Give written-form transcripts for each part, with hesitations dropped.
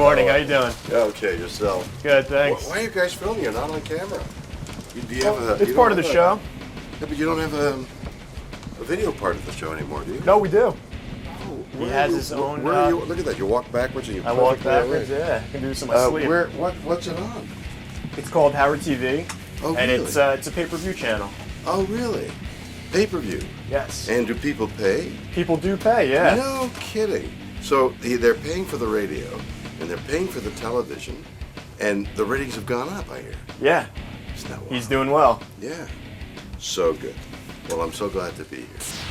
morning. How you doing? Okay, yourself. Good, thanks. Why are you guys filming? You're not on camera. It's part of the show. Yeah, but you don't have a video part of the show anymore, do you? No, we do. Oh, He has his own. Where are you? Look at that. You walk backwards and you. I walk backwards. Yeah, I can do this in my sleep. What's it on? It's called Howard TV, Oh, and really? it's a pay-per-view channel. Oh, really? Pay-per-view. Yes. And do people pay? People do pay. Yeah. No kidding. So they're paying for the radio, and they're paying for the television, and the ratings have gone up, I hear. Yeah. Isn't that wild? He's doing well. Yeah. So good. Well, I'm so glad to be here.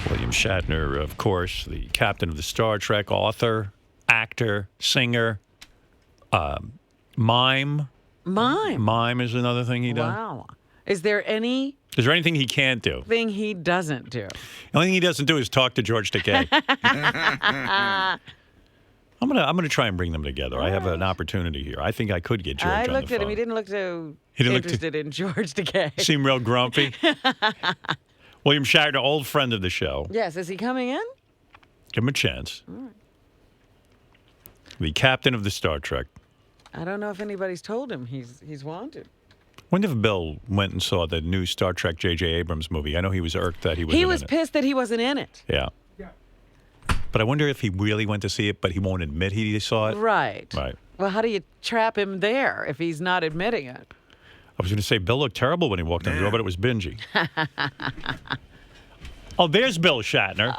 William Shatner, of course, the captain of the Star Trek, author, actor, singer, mime. Mime is another thing he does. Wow. Is there anything Is there anything he can't do? he doesn't do? The only thing he doesn't do is talk to George Takei. I'm gonna try and bring them together. I have an opportunity here. I think I could get George I on the looked at him. phone. He didn't look so He didn't look interested in George Takei. Seem real grumpy. William Shatner, old friend of the show. Yes. Is he coming in? Give him a chance. The captain of the Star Trek. I don't know if anybody's told him he's wanted. Wonder if Bill went and saw the new Star Trek J.J. Abrams movie. I know he was irked that he wasn't He was in it. pissed that he wasn't in it. Yeah. But I wonder if he really went to see it, but he won't admit he saw it. Right. Right. Well, how do you trap him there if he's not admitting it? I was going to say Bill looked terrible when he walked in the door, but it was Benji. Oh, there's Bill Shatner.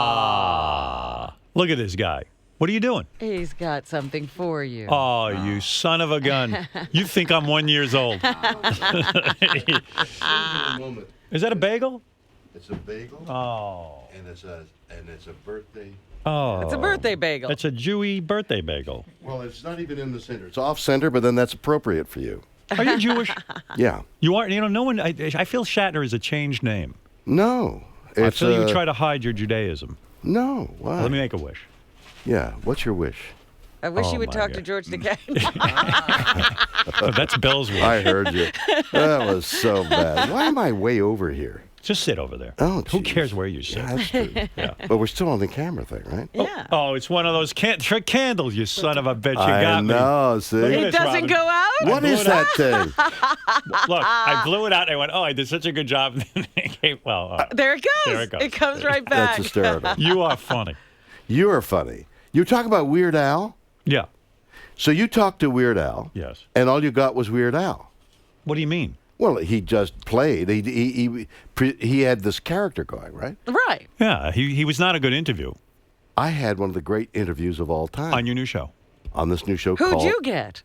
Ah. Look at this guy. What are you doing? He's got something for you. Oh, you son of a gun. You think I'm 1 year old. Is that a bagel? It's a bagel. Oh. And it's a birthday. Oh. It's a birthday bagel. It's a Jewy birthday bagel. Well, it's not even in the center. It's off center, but then that's appropriate for you. Are you Jewish? Yeah. You are. You know, no one. I feel Shatner is a changed name. No. I feel you try to hide your Judaism. No. Why? Let me make a wish. Yeah. What's your wish? I wish Oh, you would my talk to God. George Takei. Oh, that's Bill's wish. I heard you. That was so bad. Why am I way over here? Just sit over there. Oh, Who geez. cares where you sit? Yeah, that's true. Yeah. But we're still on the camera thing, right? Yeah. Oh, it's one of those trick candles, you son of a bitch. You I got me. know, see? Look at It this, doesn't Robin. go out? What is that thing? Look, I blew it out. And I went, oh, I did such a good job. There it goes. There it goes. It comes right back. That's hysterical. You are funny. You are funny. You talk about Weird Al? Yeah. So you talked to Weird Al. Yes. And all you got was Weird Al. What do you mean? Well, he just played. He had this character going, right? Right. Yeah, he was not a good interview I had one of the great interviews of all time on your new show. on this new show Who'd called. you get?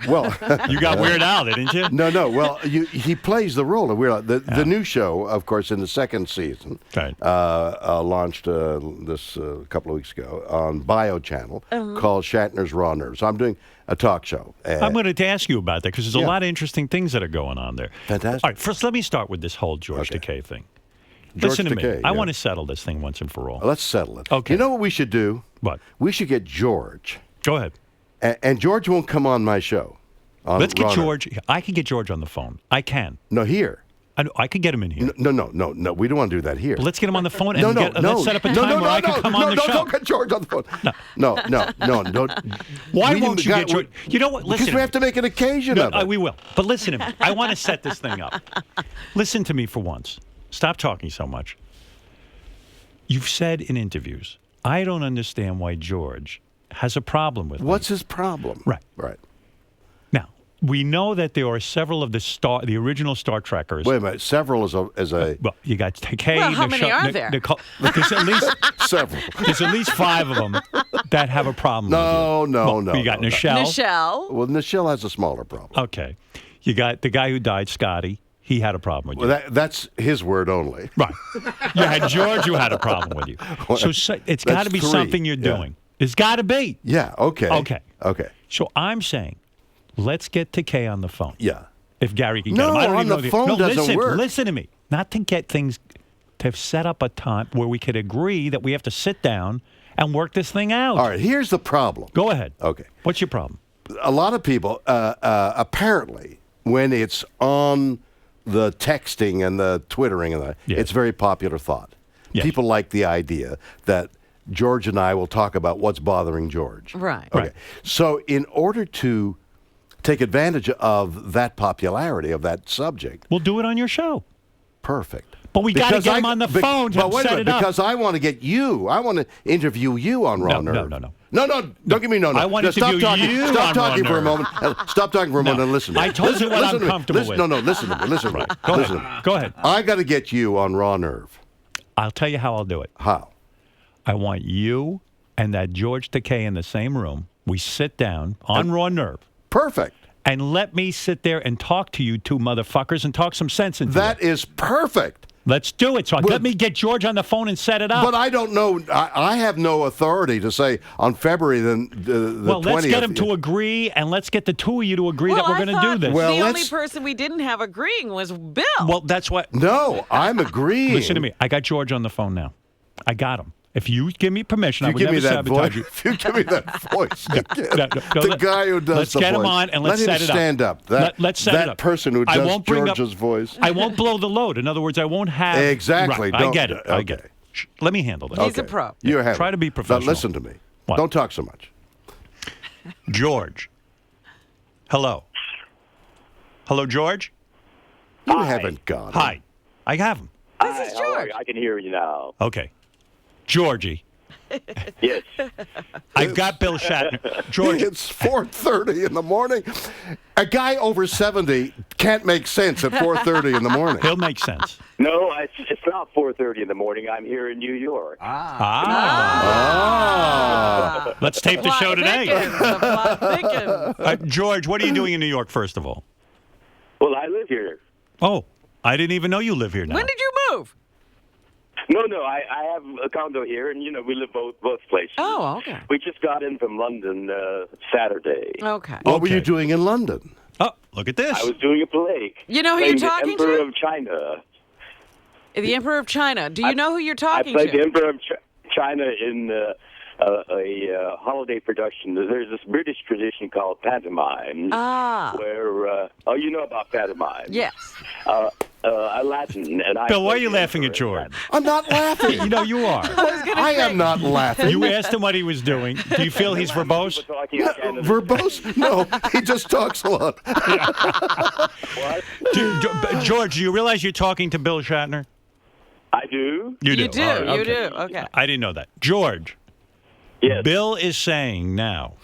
Well, You got Weird Al, didn't you? no. Well, he plays the role of Weird Al. The new show, of course, in the second season, Right. launched this couple of weeks ago on Bio Channel called Shatner's Raw Nerve. So I'm doing a talk show. I'm going to ask you about that because there's a Yeah. lot of interesting things that are going on there. Fantastic. All right, first let me start with this whole George Okay. Takei thing. George Listen to Takei, me. I yeah. want to settle this thing once and for all. Let's settle it. Okay. You know what we should do? What? We should get George. Go ahead. And George won't come on my show. On Let's get Raw Nerve. George. I can get George on the phone. I can. No, here. I could get him in here. No. We don't want to do that here. But let's get him on the phone and No. let's set up a time where I can come on the show. Don't get George on the phone. No. Why We won't you got- get George? You know what? Listen. Because we have to make an occasion of it. We will. But listen to me. I want to set this thing up. Listen to me for once. Stop talking so much. You've said in interviews, I don't understand why George has a problem with me. What's his problem? Right. Right. Now, we know that there are several of the original Star Trekkers. Wait a minute. Several is a Well, you got Takei. Well, how many are there? There's at least several. there's at least 5 of them that have a problem. with you. No. You got no. Nichelle. Nichelle. Well, Nichelle has a smaller problem. Okay. You got the guy who died, Scotty. He had a problem with you. Well, that's his word only. Right. You had George who had a problem with you. So it's got to be 3. something you're Yeah. doing. It's got to be. Yeah. Okay. Okay. So I'm saying, let's get Takei on the phone. Yeah. If Gary can get No, him. I don't on even the know phone no, doesn't listen, work. Listen to me. Not to get things, to set up a time where we could agree that we have to sit down and work this thing out. All right. Here's the problem. Go ahead. Okay. What's your problem? A lot of people, apparently, when it's on the texting and the twittering and Yeah. it's very popular thought. Yes. People like the idea that George and I will talk about what's bothering George. Right. Okay. Right. So in order to take advantage of that popularity of that subject, We'll do it on your show. perfect. But we got to Because get him on the phone to but wait a set minute, it up. because I want to get you. I want to interview you on Raw No, Nerve. no. No, don't give me no. I want to Stop interview talking. you Stop on talking Raw for a Nerve. moment. Stop talking for a moment and listen to me. I told you what Listen I'm to me. comfortable Listen, with. No, listen to me. Listen to me. Go Listen to me. ahead. Go ahead. I got to get you on Raw Nerve. I'll tell you how I'll do it. How? I want you and that George Takei in the same room. We sit down on Raw Nerve. Perfect. And let me sit there and talk to you two motherfuckers and talk some sense into That you. is perfect. Let's do it. So Well- let me get George on the phone and set it up. But I don't know. I have no authority to say on February the 20th. Well, let's get him to agree, and let's get the two of you to agree that we're going to do this. Well, the only let's- person we didn't have agreeing was Bill. Well, that's what. No, I'm agreeing. Listen to me. I got George on the phone now. I got him. If you give me permission, I If would you give me never that sabotage voice, you. if you give me that voice, No, the guy who does let's the get him voice, on and let's let him set it up. stand up. Let's set that it up. person who I does won't bring up- George's voice. I won't blow the load. In other words, I won't have Exactly. Right, I Don't- get it. I get okay. it. Shh, let me handle this. He's a pro. You have Try to be Now, professional. listen to me. What? Don't talk so much. George. Hello. Hello, George. You haven't got him. Hi. I have him. This is How are George. you? I can hear you now. Okay. Georgie. Yes. I've got Bill Shatner. George. It's 4:30 in the morning. A guy over 70 can't make sense at 4:30 in the morning. He'll make sense. No, it's not 4:30 in the morning. I'm here in New York. Let's tape the Plot show today. thickens, the plot thickens. George, what are you doing in New York, first of all? Well, I live here. Oh, I didn't even know you live here now. When did you move? No, I have a condo here, and we live both places. Oh, okay. We just got in from London Saturday. Okay. What were you Okay. doing in London? Oh, look at this. I was doing a play. You know who you're playing talking the Emperor to? of China. The Emperor of China. Do you know who you're I talking played the to? Emperor of China in a holiday production. There's this British tradition called pantomime, where you know about pantomime. Yes. Latin, and I. Bill, why are played you the laughing at Emperor. George? I'm not laughing. You know you are. I am not laughing. You asked him what he was doing. Do you feel he's verbose? People talking in Canada. Verbose? No, he just talks a lot. What? George, do you realize you're talking to Bill Shatner? I do. You do. You do. All right, You okay. do. Okay. I didn't know that. George, Yes. Bill is saying now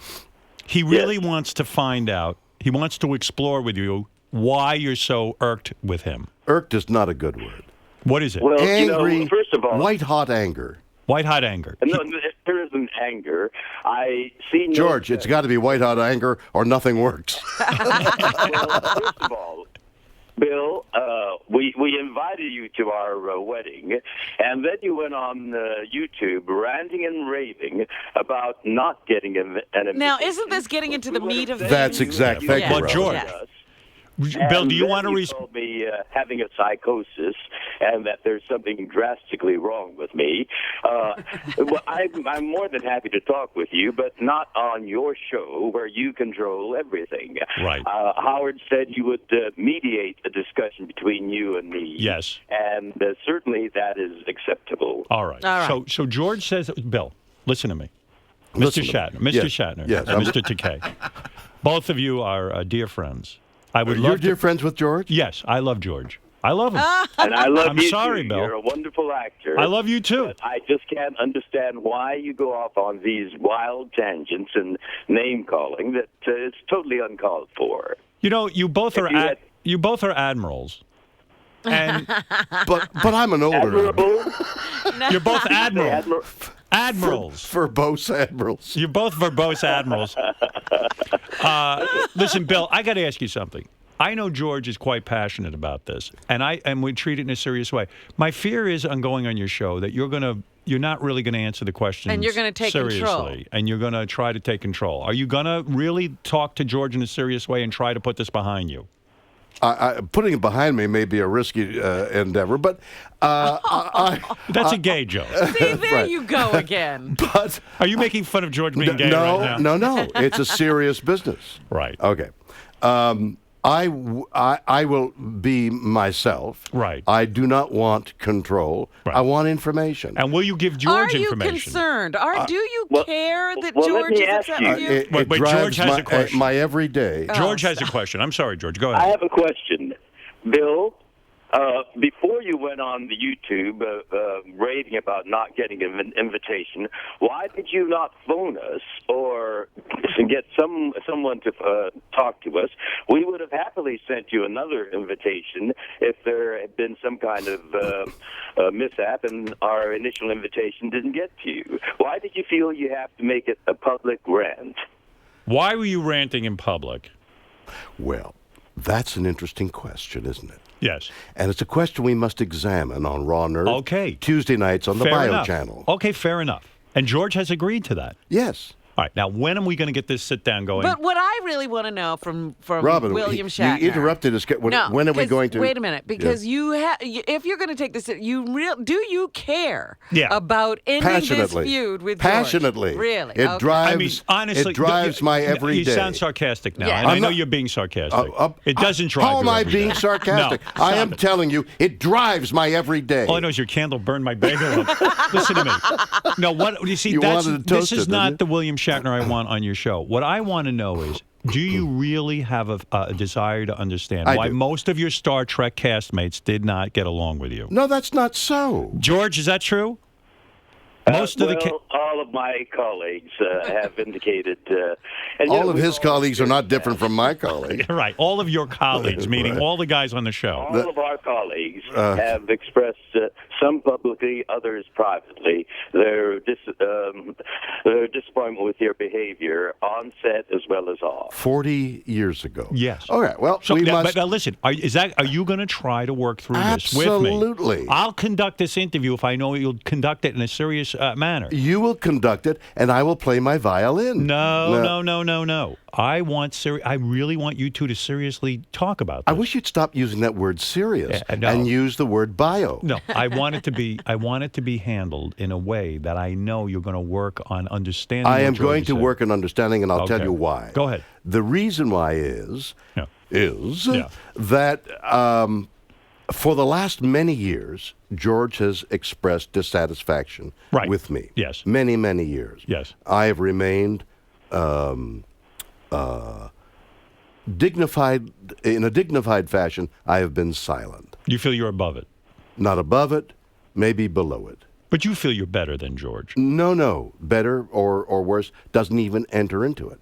he really wants to find out, he wants to explore with you why you're so irked with him. Irked is not a good word. What is it? Well, Angry, first of all, white-hot anger. White hot anger. no, there isn't anger. I see. No George, it's got to be white-hot anger or nothing works. Well, first of all, Bill, we invited you to our wedding, and then you went on YouTube ranting and raving about not getting an invitation. Now, isn't this getting into the meat of things? That's exact. Thank Yeah. you, But Ralph. George, Yes. Bill, And do you then want to you respond? told me having a psychosis and that there's something drastically wrong with me. Well, I'm more than happy to talk with you, but not on your show where you control everything. Right. Howard said you would mediate a discussion between you and me. Yes. And certainly that is acceptable. All right. All right. So George says, Bill, listen to me. Mr. Listen to me. Shatner, Mr. Yes. Shatner, Yes. and Mr. Takei. Both of you are dear friends. I would You're love dear to. friends with George? Yes, I love George. I love him. And I love I'm you sorry, too. Bill. You're a wonderful actor. I love you too. But I just can't understand why you go off on these wild tangents and name calling that is totally uncalled for. You know, you both are you had- you both are admirals, and But I'm an older Admirable, you're both admirals. admirals. verbose admirals. You're both verbose admirals. Listen, Bill, I got to ask you something. I know George is quite passionate about this, and we treat it in a serious way. My fear is on going on your show that you're not really going to answer the questions And you're gonna take seriously, control. and you're going to try to take control. Are you going to really talk to George in a serious way and try to put this behind you? Putting it behind me may be a risky endeavor, but That's a gay joke. See, there Right. you go again. but Are you making fun of George being gay no, right now? no, it's a serious business. Right. Okay. I will be myself. Right. I do not want control. Right. I want information. And will you give George information? Are you concerned? Do you care that well, let George me is ask upset you. with you? It Wait, drives George has a question. my everyday. George has a question. I'm sorry, George. Go I ahead. have a question. Bill, before you went on the YouTube raving about not getting an invitation, why did you not phone us or get someone to talk to us? We would have happily sent you another invitation if there had been some kind of mishap and our initial invitation didn't get to you. Why did you feel you have to make it a public rant? Why were you ranting in public? Well, that's an interesting question, isn't it? Yes. And it's a question we must examine on Raw Nerve. Okay. Tuesday nights on the Fair Bio enough. channel. Okay, fair enough. And George has agreed to that. Yes. All right. Now, when are we going to get this sit down going? But what I really want to know from Robin, William Shatner. you interrupted us. When are we 'cause- going to? Wait a minute, because if you're going to take this, do you care about ending this Passionately. feud with Passionately. George? Really? It Okay. drives. I mean, honestly, it drives my everyday. You sound sarcastic now, Yeah. and I know not- you're being sarcastic. it doesn't drive How am you I every being day. sarcastic? No, I am stop it. telling you, it drives my everyday. All I know is your candle burned my bagel up. Listen to me. No, what you see? You That's, wanted to this toast is it, not didn't the William Shatner I want on your show. What I want to know is, do you really have a desire to understand I why do. most of your Star Trek castmates did not get along with you? No, that's not so. George, is that true? Most of the all of my colleagues have indicated. And All of his colleagues are not different from my colleagues. right, all of your colleagues, meaning Right. all the guys on the show. All of our colleagues have expressed, some publicly, others privately, their disappointment with your behavior on set as well as off. 40 years ago. Yes. All right. Well, So, we now, must. but now listen, are you going to try to work through this with me? Absolutely. I'll conduct this interview if I know you'll conduct it in a serious manner. You will conduct it, and I will play my violin. No. I really want you two to seriously talk about this. I wish you'd stop using that word serious no. and use the word bio. No, I want it to be handled in a way that I know you're going to work on understanding. I what am George going to said. work on understanding, and I'll tell Okay. you why. Go ahead. The reason why is Yeah. that for the last many years, George has expressed dissatisfaction Right. with me. Yes. Many, many years. Yes. I have remained dignified. In a dignified fashion, I have been silent. You feel you're above it, Not above it, maybe below it. but you feel you're better than George. No. Better or worse doesn't even enter into it.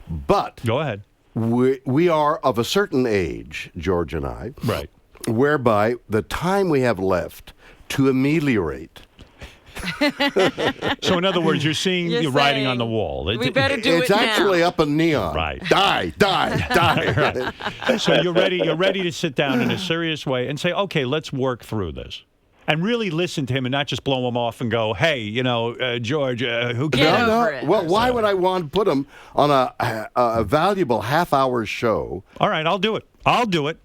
But Go ahead. we are of a certain age, George and I, Right. whereby the time we have left to ameliorate. So in other words, you're seeing You're the writing on saying the wall. we better do It's it actually now. up in neon. Right. Die. So you're ready to sit down in a serious way and say, okay, let's work through this. And really listen to him and not just blow him off and go, hey, George, who Get cares? over it. Well, why would I want to put him on a valuable half-hour show? All right, I'll do it. I'll do it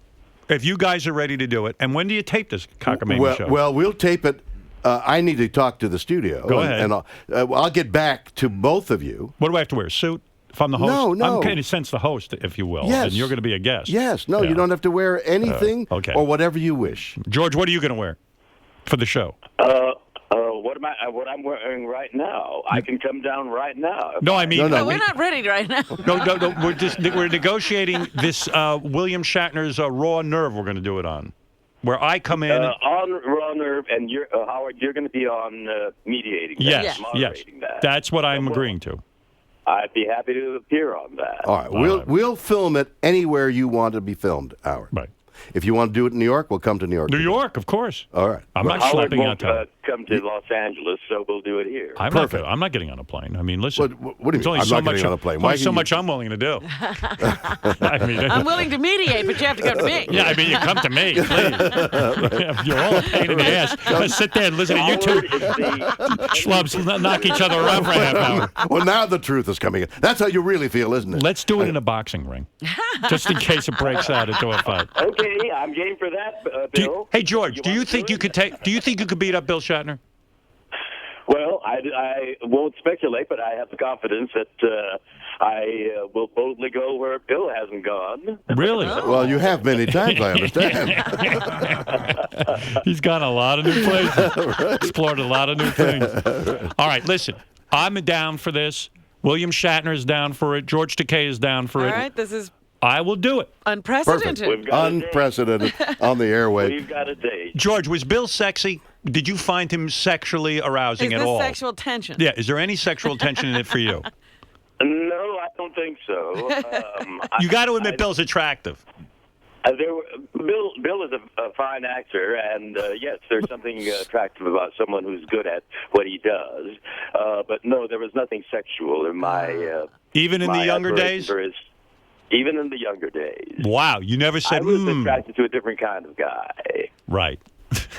if you guys are ready to do it. And when do you tape this cockamamie show? Well, we'll tape it. I need to talk to the studio. Go ahead. And I'll get back to both of you. What do I have to wear? A suit? If I'm the host? No. I'm in a sense the host, if you will. Yes. And you're going to be a guest. Yes. No, Yeah. you don't have to wear anything okay. or whatever you wish. George, what are you going to wear for the show? What I'm wearing right now. I can come down right now. No, I mean... No, No, we're not ready right now. No. We're negotiating this William Shatner's Raw Nerve we're going to do it on. Where I come in... On Raw Nerve, and Howard, you're going to be on mediating that, yes. moderating that. That's what I'm agreeing to. I'd be happy to appear on that. All right. We'll film it anywhere you want to be filmed, Howard. Right. If you want to do it in New York, we'll come to New York. New York, of course. All right. I'm not Howard schlepping out won't to... come to Los Angeles, so we'll do it here. I'm not getting on a plane. I mean, listen. What do you there's mean? only I'm so not much, getting on a plane. only Why so can you- much I'm willing to do. I mean, I'm willing to mediate, but you have to come to me. yeah, I mean, you come to me, please. You're all a pain in the ass. Just sit there and listen to you two Howard is the schlubs knock each other around for a half hour. Well, now the truth is coming in. That's how you really feel, isn't it? Let's do it in a boxing ring, just in case it breaks out into a fight. Okay, I'm game for that, Bill. Hey, George, do you want think to you could beat up Bill Shatner? Well, I won't speculate, but I have the confidence that I will boldly go where Bill hasn't gone. Really? Well, you have many times, I understand. He's gone a lot of new places, explored a lot of new things. All right, listen, I'm down for this. William Shatner is down for it. George Takei is down for it. All right, this is I will do it. unprecedented. We've got Unprecedented on the airway. We've got a date. George, was Bill sexy? Did you find him sexually arousing Is at this all? sexual tension? Yeah, is there any sexual tension in it for you? No, I don't think so. You got to admit Bill's attractive. Bill is a fine actor, and yes, there's something attractive about someone who's good at what he does. But no, there was nothing sexual in my. Even in my the younger admiration days? for his- even in the younger days. Wow, you never said, I was attracted to a different kind of guy. Right.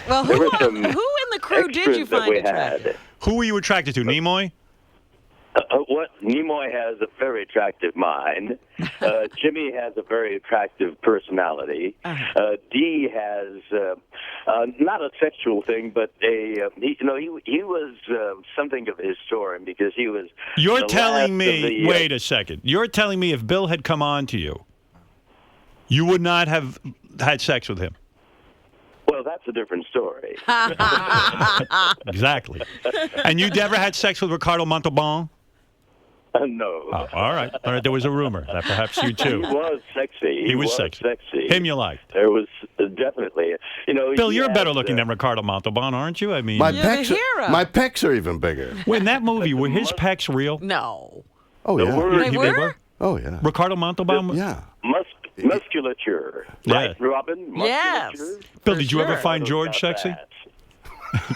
Well, There who were some in the crew did you extras that find we attractive? had. Who were you attracted to, Nimoy? What Nimoy has a very attractive mind. Jimmy has a very attractive personality. Dee has not a sexual thing, but he was something of a historian because he was. You're the telling last of me, the, wait a second. You're telling me if Bill had come on to you, you would not have had sex with him. Well, that's a different story. Exactly. And you never had sex with Ricardo Montalban? No. Oh, all right. All right. There was a rumor that perhaps you He too. was sexy. He was sexy. Him you liked. There was definitely, Bill, he you're had, better looking than Ricardo Montalban, aren't you? I mean, My You're the pecs, hero. my pecs are even bigger. in that movie, were his pecs real? No. Oh, yeah. They were? Oh, yeah. Ricardo Montalban? Yeah. musculature. Yeah. Right, Robin? Yes. Musculature? Bill, did you ever sure. find George Got sexy? that.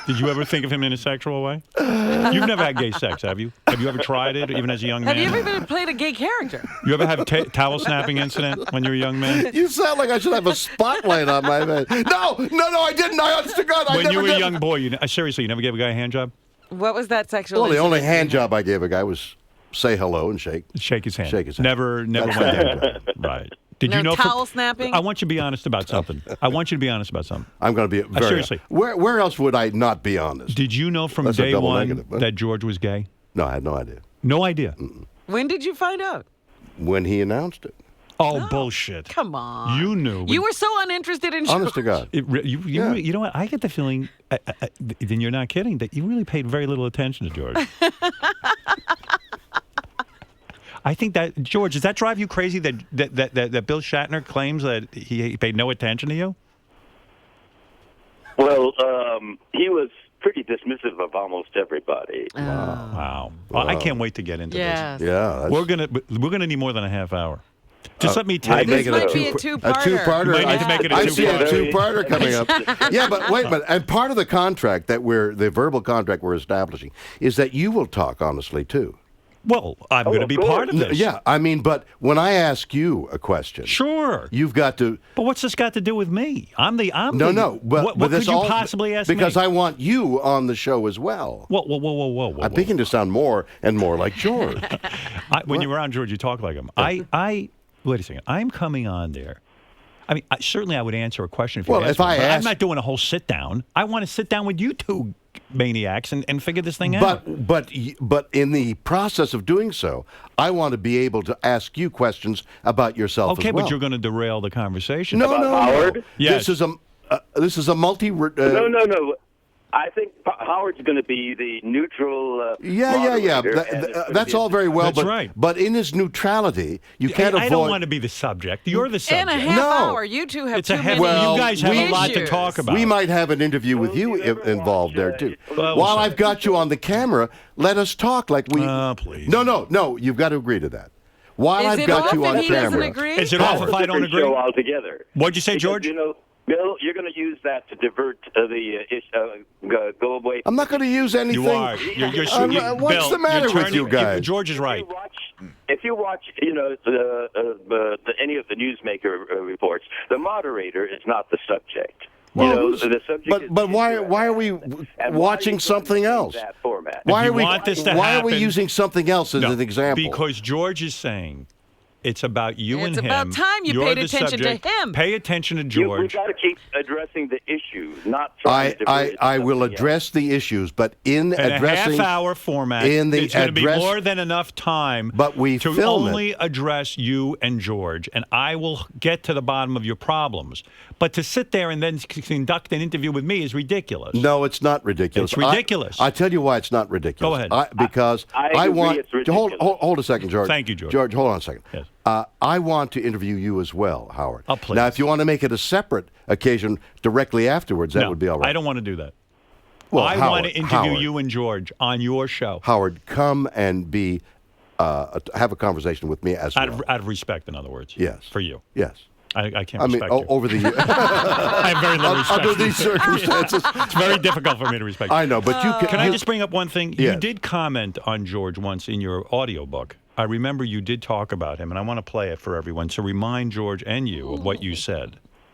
Did you ever think of him in a sexual way? You've never had gay sex, have you? Have you ever tried it, even as a young man? Have you ever even played a gay character? You ever have a towel snapping incident when you were a young man? You sound like I should have a spotlight on my head. No, I didn't. I honest to God, I When never you were did. a young boy, seriously, you never gave a guy a hand job? What was that sexual Well, the only incident? hand job I gave a guy was say hello and shake. Shake his hand. Shake his hand. Never That's went the down. hand job. Right. Did No you know? towel snapping? I want you to be honest about something. I'm going to be very seriously. Where else would I not be honest? Did you know from That's a day double one negative, huh? that George was gay? No, I had no idea. No idea. When did you find out? When he announced it. Oh, bullshit. Come on. You knew. You were so uninterested in Honest to God. You know what? I get the feeling, then you're not kidding, that you really paid very little attention to George. I think that, George, does that drive you crazy that Bill Shatner claims that he paid no attention to you? Well, he was pretty dismissive of almost everybody. Wow. Well, I can't wait to get into Yes. Yeah. this. We're gonna need more than a half hour. Just let me tell I you. This make might it be a A two-parter. two-parter. You might need to make it a I see a two-parter. two-parter coming up. Yeah, but wait a minute. And part of the contract the verbal contract we're establishing is that you will talk honestly too. Well, I'm going to of be course. part of this. Yeah, I mean, but when I ask you a question, Sure. you've got to. But what's this got to do with me? I'm the. But what but could this you all, possibly ask because me? I want you on the show as well. Whoa. I'm beginning to sound more and more like George. When you're around George, you talk like him. I wait a second. I'm coming on there. I mean, certainly I would answer a question if you Well, asked if me, I but I'm asked- not doing a whole sit down. I want to sit down with you two maniacs and figure this thing out. But in the process of doing so, I want to be able to ask you questions about yourself Okay, as well. but you're going to derail the conversation. No. Howard? Yes. This is a multi. No. I think Howard's going to be the neutral. Yeah. moderator, and it's gonna That's be- all very well, That's but right. but in his neutrality, you can't avoid. I don't want to be the subject. You're the In subject. a half No. hour, you two have It's too a many heavy. Well, you guys have a lot to issues. talk about. We might have an interview with Well, you you never involved there watch, too. Well, While we'll I've got you on the camera, let us talk like we. Please. No. You've got to agree to that. While Is I've it got off you if on he doesn't camera, agree? Is it off if I don't Different agree? show altogether. What'd you say, Because, George? Bill, you're going to use that to divert go away. I'm not going to use anything. You are. What's Bill, the matter you're with turning- you guys? George is right. If you watch, any of the newsmaker reports, the moderator is not the subject. Well, the subject. is but the why issue. are we And why are watching you something gonna else? use That format. Why you are we want this to Why are we happen- using something else as No, an example? Because George is saying It's about you and him. It's about time you You're paid the attention subject. to him. Pay attention to We've George. got to keep addressing the issue, not trying to. I will address the issues, but in addressing a half-hour format, it's going to be more than enough time. But we to film only address you and George, and I will get to the bottom of your problems. But to sit there and then conduct an interview with me is ridiculous. No, it's not ridiculous. It's ridiculous. I tell you why it's not ridiculous. Go ahead. Because I agree want. it's ridiculous. Hold a second, George. Thank you, George. George, hold on a second. Yes. I want to interview you as well, Howard. Oh, please. Now, if you want to make it a separate occasion directly afterwards, that would be all right. I don't want to do that. Well, I want to interview Howard, you and George on your show. Howard, come and be have a conversation with me as well. Out of respect, in other words. Yes. For you. Yes. I can't I mean, respect you. over the years. I have very little respect. Under these circumstances. It's very difficult for me to respect you. I know, but you can. Can I just bring up one thing? Yes. You did comment on George once in your audiobook. I remember you did talk about him, and I want to play it for everyone to remind George and you of what you said.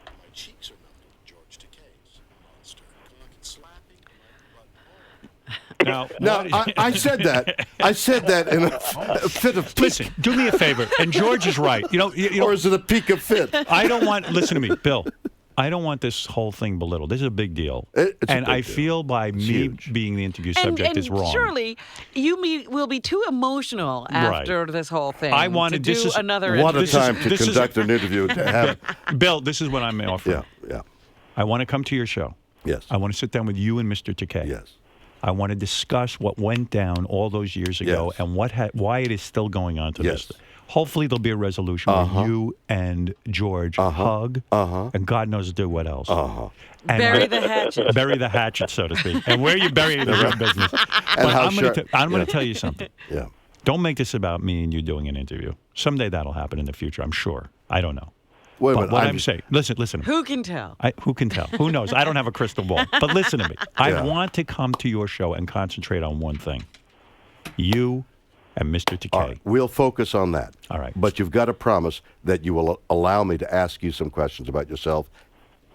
My cheeks are melting. George Takei's monster, cock and slapping. Now, I said that. I said that in a fit of pique. Listen, do me a favor, and George is right. You know, Or is it a peak of fit? I don't want. Listen to me, Bill. I don't want this whole thing belittled. This is a big deal. It's a and big I deal. feel by me huge. being the interview subject is wrong. Surely you will be too emotional after this whole thing. I wanted to this do is another What a interview. time to conduct an interview to have. Bill, this is what I'm offering. Yeah. I want to come to your show. Yes. I want to sit down with you and Mr. Takei. Yes. I want to discuss what went down all those years ago Yes. and why it is still going on to Yes. this. Hopefully there'll be a resolution where you and George hug, and God knows do what else. And Bury the hatchet. Bury the hatchet, so to speak. And where you bury it is your business. But how I'm going to tell you something. Yeah. Don't make this about me and you doing an interview. Someday that'll happen in the future, I'm sure. I don't know. Wait a But minute. what I'm saying, listen. Who can tell? Who can tell? Who knows? I don't have a crystal ball. But listen to me. I want to come to your show and concentrate on one thing. You and Mr. Takei. All right, we'll focus on that. All right. But you've got to promise that you will allow me to ask you some questions about yourself.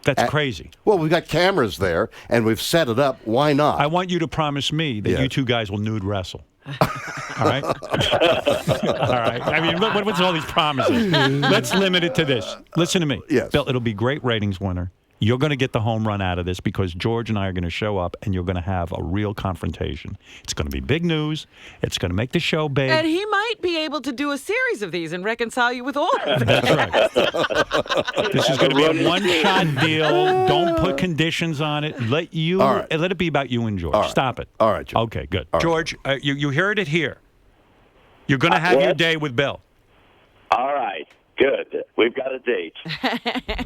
That's crazy. Well, we've got cameras there, and we've set it up. Why not? I want you to promise me that you two guys will nude wrestle. All right? All right. I mean, what's all these promises? Let's limit it to this. Listen to me. Yes. Bill, it'll be great ratings winner. You're going to get the home run out of this because George and I are going to show up and you're going to have a real confrontation. It's going to be big news. It's going to make the show big. And he might be able to do a series of these and reconcile you with all of them. That's right. This is going to be a one-shot deal. Don't put conditions on it. Let it be about you and George. Stop it. All right, George. Okay, good. All George, you heard it here. You're going to have your day with Bill. All right. Good. We've got a date.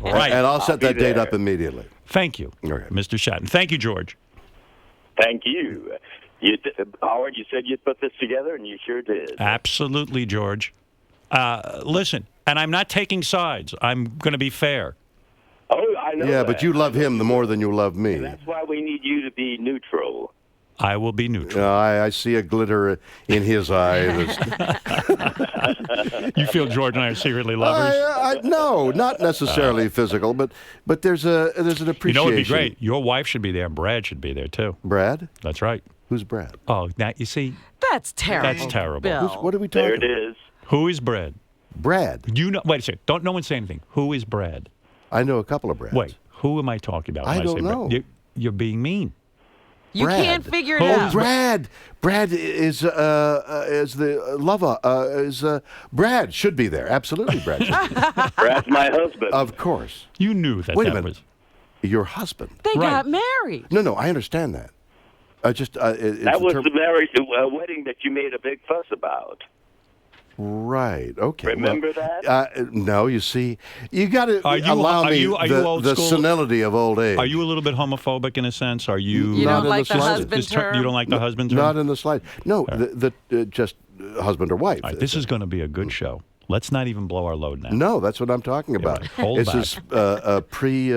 Right. And I'll set that be date there. up immediately. Thank you, Okay. Mr. Shatner. Thank you, George. Thank you. Howard, you said you'd put this together, and you sure did. Absolutely, George. Listen, and I'm not taking sides. I'm going to be fair. Oh, I know Yeah, that. but you love him the more than you love me. That's why we need you to be neutral. I will be neutral. I see a glitter in his eye. You feel George and I are secretly lovers? No, not necessarily physical, but there's an appreciation. You know, it'd be great. Your wife should be there, and Brad should be there too. Brad? That's right. Who's Brad? Oh, now you see, That's terrible. That's terrible. Bill. What are we talking There about? it is. who is Brad? Brad. You know? Wait a second. No one say anything. Who is Brad? I know a couple of Brads. Wait, who am I talking about? When I don't say know. Brad? You're being mean. You Brad. can't figure it Who's out. Brad. Brad is the lover. Brad should be there. Absolutely, Brad should be there. Brad's my husband. Of course. You knew that. Wait a that minute. was. Your husband. They Right. got married. No, I understand that. It's that was the marriage wedding that you made a big fuss about. Right. Okay. Remember that? No. You see, you got to Are you- allow are me you- are you old the school? senility of old age. Are you a little bit homophobic in a sense? Are you? You Not don't in like the the slightest. husband This term- term? you don't like the husband term? Not in the slightest. No, just husband or wife. All right, this is going to be a good show. Let's not even blow our load now. No, that's what I'm talking about. right. Hold this back. is pre.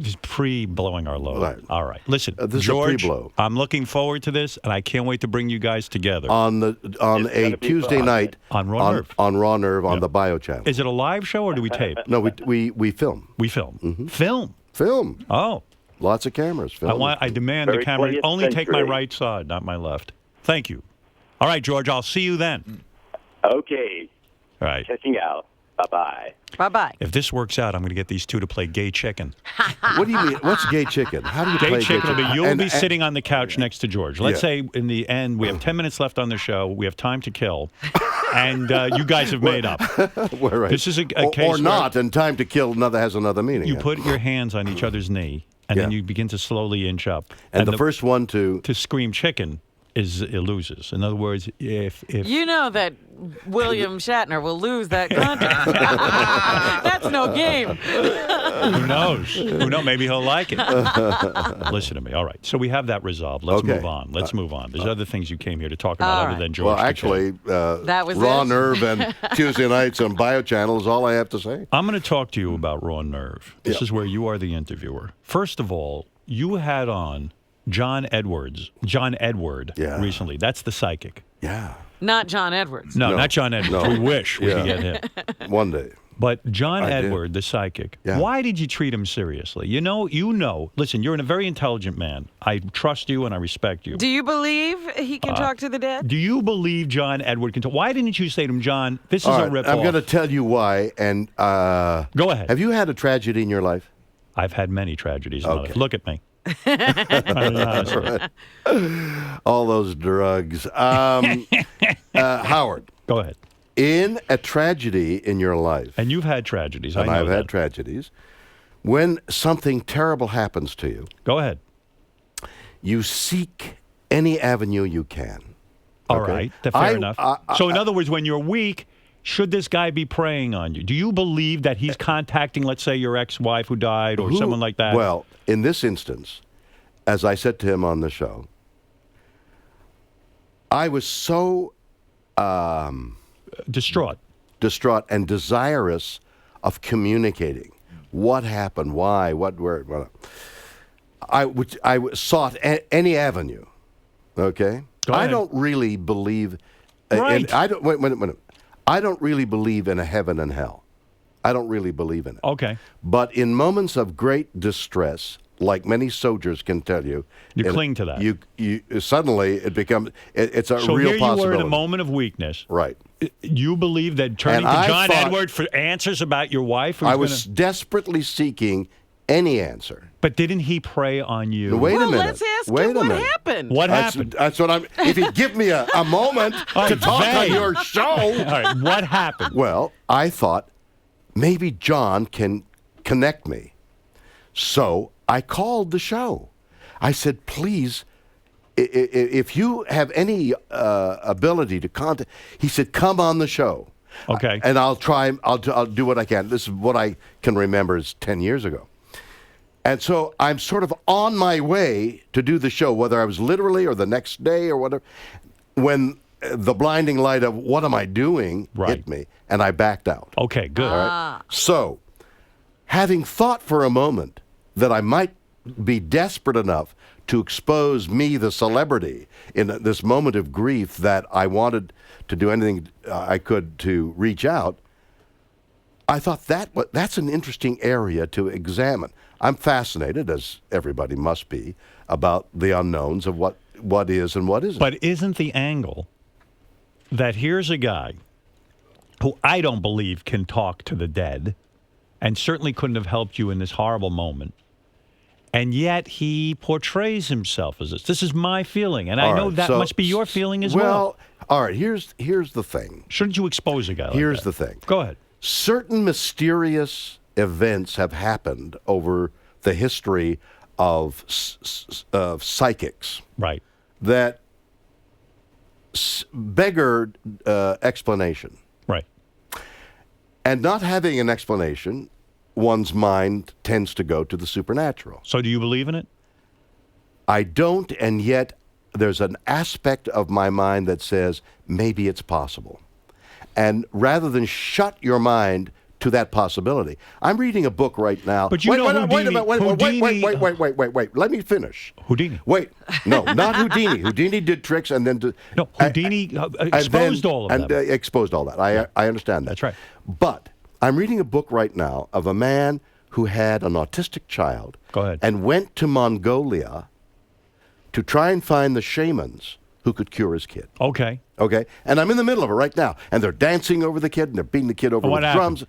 Just pre-blowing our load. Right. All right. Listen, This is a George, pre-blow. I'm looking forward to this, and I can't wait to bring you guys together. on a gonna be Tuesday fun. night On Raw Nerve. on Raw Nerve on the Bio channel. Is it a live show or do we tape? No, we film. We film. Mm-hmm. Film. Film. Oh, Lots of cameras. Film. I demand the Very camera 20th only take my century. right side, not my left. Thank you. All right, George, I'll see you then. Okay. All right. Checking out. Bye-bye. Bye-bye. If this works out, I'm going to get these two to play gay chicken. What do you mean? What's gay chicken? How do you Gay play chicken will be you'll And- be sitting on the couch next to George. Let's say in the end we have 10 minutes left on the show. We have time to kill, and you guys have made up. Well, right. This is a case or where not, and time to kill has another meaning. you put your hands on each other's knee, and then you begin to slowly inch up. and the first one to scream chicken loses. In other words, if You know that William Shatner will lose that contest. That's no game. who knows? Who knows? Maybe he'll like it. Listen to me. All right. So we have that resolved. Let's Okay. move on. Let's move on. There's other things you came here to talk about All other right. than George. well, Takei. actually, That was Raw it? Nerve and Tuesday nights on Bio Channel is all I have to say. I'm going to talk to you about Raw Nerve. This is where you are the interviewer. First of all, you had on John Edward recently. That's the psychic. Yeah, Not John Edwards. No, not John Edwards. No. We wish we could Yeah. get him. one day. But John I did. Edward, the psychic, Yeah. why did you treat him seriously? You know, listen, you're a very intelligent man. I trust you and I respect you. Do you believe he can talk to the dead? Do you believe John Edward can talk? Why didn't you say to him, John, this is All a right, rip I'm going to tell you why. And Go ahead. Have you had a tragedy in your life? I've had many tragedies in my Okay. life. Look at me. I mean, honestly. All those drugs. Howard, Go ahead. in a tragedy in your life, And you've had tragedies. and I know I've that. had tragedies, when something terrible happens to you, Go ahead. you seek any avenue you can. All Okay. right. Fair I- enough. So, in other words, when you're weak, should this guy be preying on you? Do you believe that he's contacting, let's say, your ex-wife who died or someone like that? Well, in this instance, as I said to him on the show, I was so distraught. distraught and desirous of communicating what happened, why, what. I sought any avenue. Okay, Go I ahead. don't really believe. Right. I don't. Wait a minute. I don't really believe in a heaven and hell. I don't really believe in it. Okay. But in moments of great distress, like many soldiers can tell you, You and cling to that. You suddenly it becomes it's a So real here possibility. you were in a moment of weakness. Right. You believe that turning And to I John thought- Edward for answers about your wife? I was desperately seeking any answer. But didn't he prey on you? Wait well, a minute. let's ask Wait you a what minute. happened. What That's, happened? that's what I'm. If you give me a moment All to right, talk on vague. your show. All right. What happened? Well, I thought maybe John can connect me. So I called the show. I said, please, if you have any ability to contact, he said, come on the show. Okay. And I'll try, I'll do what I can. This is what I can remember is 10 years ago. And so I'm sort of on my way to do the show, whether I was literally or the next day or whatever, when the blinding light of what am I doing hit me, and I backed out. Okay, good. All right? So, having thought for a moment that I might be desperate enough to expose me, the celebrity, in this moment of grief that I wanted to do anything I could to reach out, I thought that's an interesting area to examine. I'm fascinated, as everybody must be, about the unknowns of what is and what isn't. But isn't the angle that here's a guy who I don't believe can talk to the dead and certainly couldn't have helped you in this horrible moment, and yet he portrays himself as this. This is my feeling, and I know that must be your feeling as well. Well, all right, here's the thing. Shouldn't you expose a guy like Here's that? the thing. Go ahead. Certain mysterious events have happened over the history of psychics Right. that beggared explanation. Right. And not having an explanation, one's mind tends to go to the supernatural. So do you believe in it? I don't, and yet there's an aspect of my mind that says maybe it's possible. And rather than shut your mind to that possibility, I'm reading a book right now. But you wait, know wait, Houdini, wait a minute, wait, Houdini- wait. Let me finish. Houdini. Wait, no, not Houdini. Houdini did tricks and then... No, Houdini exposed all of them. Exposed all that. I understand that. That's right. But I'm reading a book right now of a man who had an autistic child. Go ahead. And went to Mongolia to try and find the shamans who could cure his kid. Okay. Okay, and I'm in the middle of it right now, and they're dancing over the kid, and they're beating the kid over What with happened? drums.